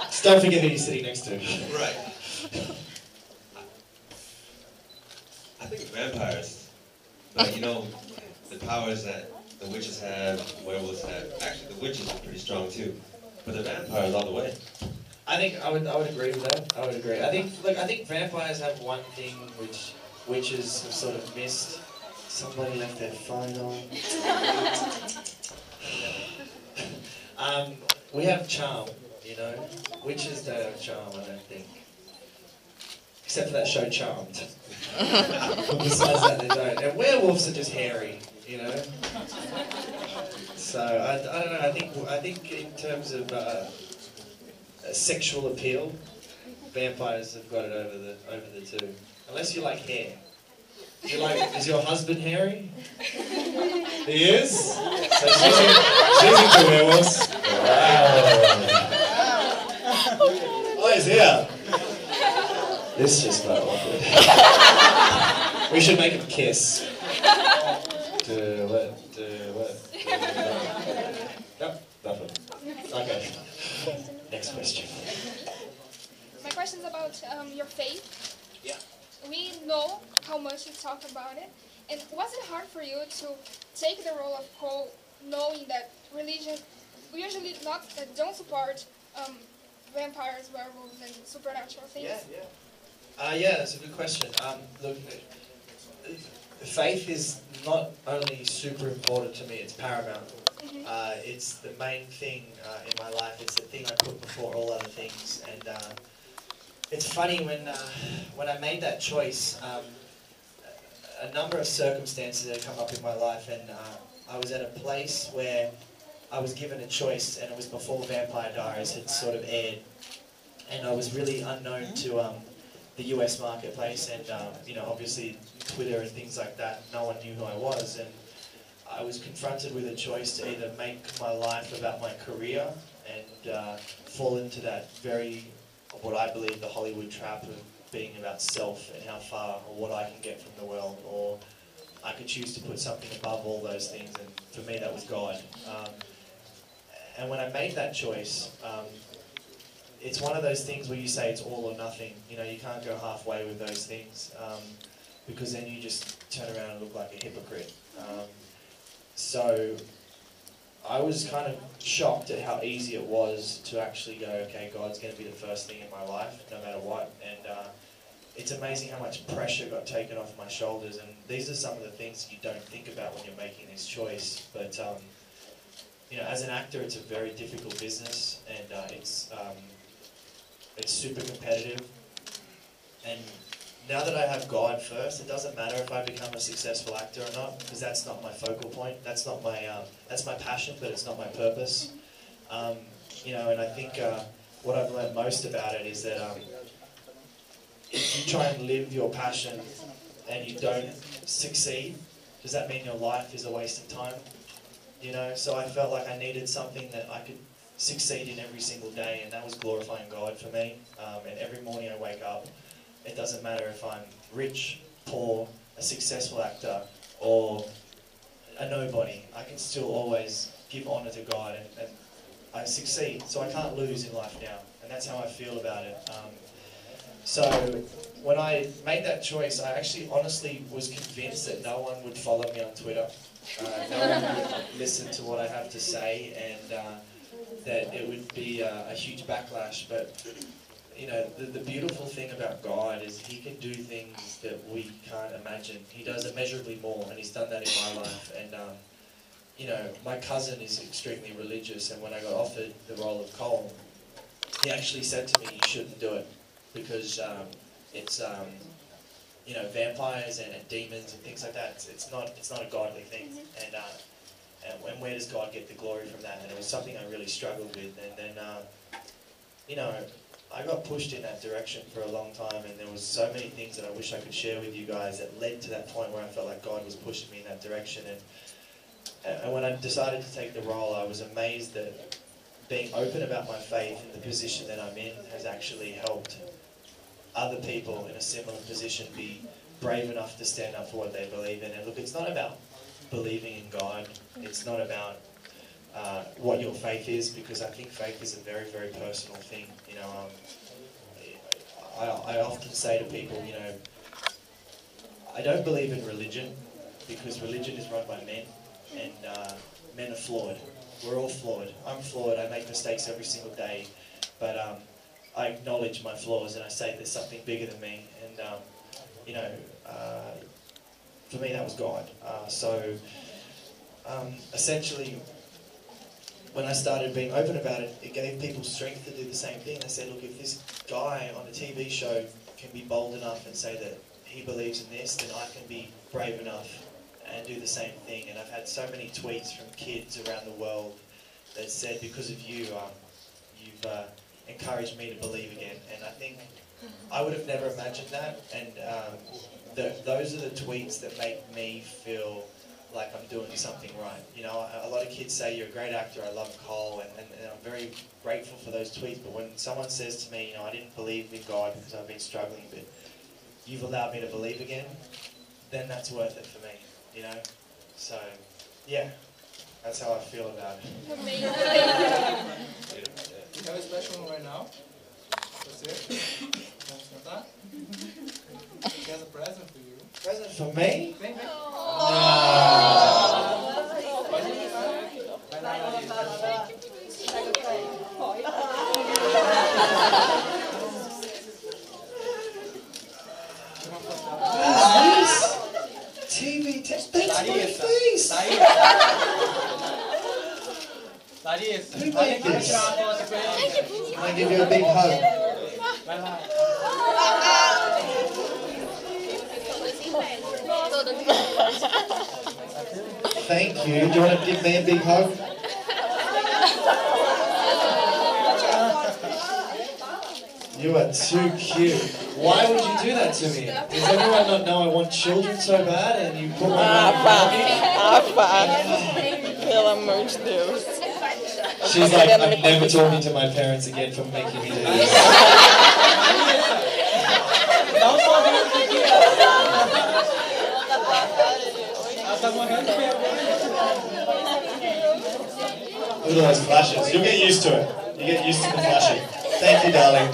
Just don't forget who you're sitting next to. Right. I think vampires. But you know, the powers that the witches have, werewolves have. Actually, the witches are pretty strong too. But the vampires all the way. I think I would agree with that. I would agree. I think vampires have one thing which witches have sort of missed. Somebody left their phone on. We have charm, you know. Witches don't have charm, I don't think. Except for that show Charmed. Besides that, they don't. And werewolves are just hairy, you know. So I don't know. I think in terms of sexual appeal, vampires have got it over the two. Unless you like hair. Is your husband hairy? He is? So she's into werewolves. Wow. Oh, he's here. This just got awkward. We should make him kiss. Do it. Nope, nothing. Okay. Next question. My question is about your faith. Yeah. We know how much you talk about it, and was it hard for you to take the role of Cole, knowing that religion usually don't support vampires, werewolves, and supernatural things? Yeah, that's a good question. Look, faith is not only super important to me; it's paramount. Mm-hmm. It's the main thing in my life. It's the thing I put before all other things, and. It's funny when I made that choice, a number of circumstances had come up in my life, and I was at a place where I was given a choice, and it was before Vampire Diaries had sort of aired, and I was really unknown to the US marketplace, and you know, obviously Twitter and things like that. No one knew who I was, and I was confronted with a choice to either make my life about my career and fall into that very what I believe the Hollywood trap of being about self and how far or what I can get from the world, or I could choose to put something above all those things, and for me that was God. And when I made that choice, it's one of those things where you say it's all or nothing. You know, you can't go halfway with those things, because then you just turn around and look like a hypocrite. So I was kind of shocked at how easy it was to actually go, okay, God's going to be the first thing in my life, no matter what. And it's amazing how much pressure got taken off my shoulders. And these are some of the things you don't think about when you're making this choice. But you know, as an actor, it's a very difficult business, and it's super competitive. And now that I have God first, it doesn't matter if I become a successful actor or not, because that's not my focal point. That's not my that's my passion, but it's not my purpose. You know, and I think what I've learned most about it is that if you try and live your passion and you don't succeed, does that mean your life is a waste of time? You know, so I felt like I needed something that I could succeed in every single day, and that was glorifying God for me. And every morning I wake up, it doesn't matter if I'm rich, poor, a successful actor, or a nobody. I can still always give honour to God, and I succeed. So I can't lose in life now, and that's how I feel about it. So when I made that choice, I actually honestly was convinced that no one would follow me on Twitter. No one would listen to what I have to say, and that it would be a huge backlash. But you know, the beautiful thing about God is He can do things that we can't imagine. He does immeasurably more, and He's done that in my life. And you know, my cousin is extremely religious, and when I got offered the role of Cole, he actually said to me, "You shouldn't do it because it's you know, vampires and demons and things like that. It's not a godly thing." And where does God get the glory from that? And it was something I really struggled with. And then you know, I got pushed in that direction for a long time, and there was so many things that I wish I could share with you guys that led to that point where I felt like God was pushing me in that direction. And when I decided to take the role, I was amazed that being open about my faith and the position that I'm in has actually helped other people in a similar position be brave enough to stand up for what they believe in. And look, it's not about believing in God. It's not about what your faith is, because I think faith is a very, very personal thing. You know, I often say to people, you know, I don't believe in religion, because religion is run by men, and men are flawed. We're all flawed. I'm flawed. I make mistakes every single day, but I acknowledge my flaws and I say there's something bigger than me. And you know, for me that was God. Essentially, when I started being open about it, it gave people strength to do the same thing. They said, look, if this guy on a TV show can be bold enough and say that he believes in this, then I can be brave enough and do the same thing. And I've had so many tweets from kids around the world that said, because of you, you've encouraged me to believe again. And I think I would have never imagined that. And those are the tweets that make me feel like I'm doing something right. You know, a lot of kids say, you're a great actor, I love Cole, and I'm very grateful for those tweets. But when someone says to me, you know, I didn't believe in God because I've been struggling, but you've allowed me to believe again, then that's worth it for me, you know? So, yeah, that's how I feel about it. Amazing. You have a special one right now? That's it? That? He has a present for you. Present for me? Vem, vem. TV test. That's my face. Larissa, Who made this? tirar uma foto com ele. Can I give you a big hug? Vai lá. Thank you. Do you want to give me a big hug? You are too cute. Why would you do that to me? Does everyone not know I want children so bad and you put my arm around me? Pelo amor de Deus. She's like, I'm never talking to my parents again for making me do this. Dá um sorriso aqui. Ela tá morrendo de vergonha. Look at those flashes. You'll get used to it. You get used to the flashing. Thank you, darling.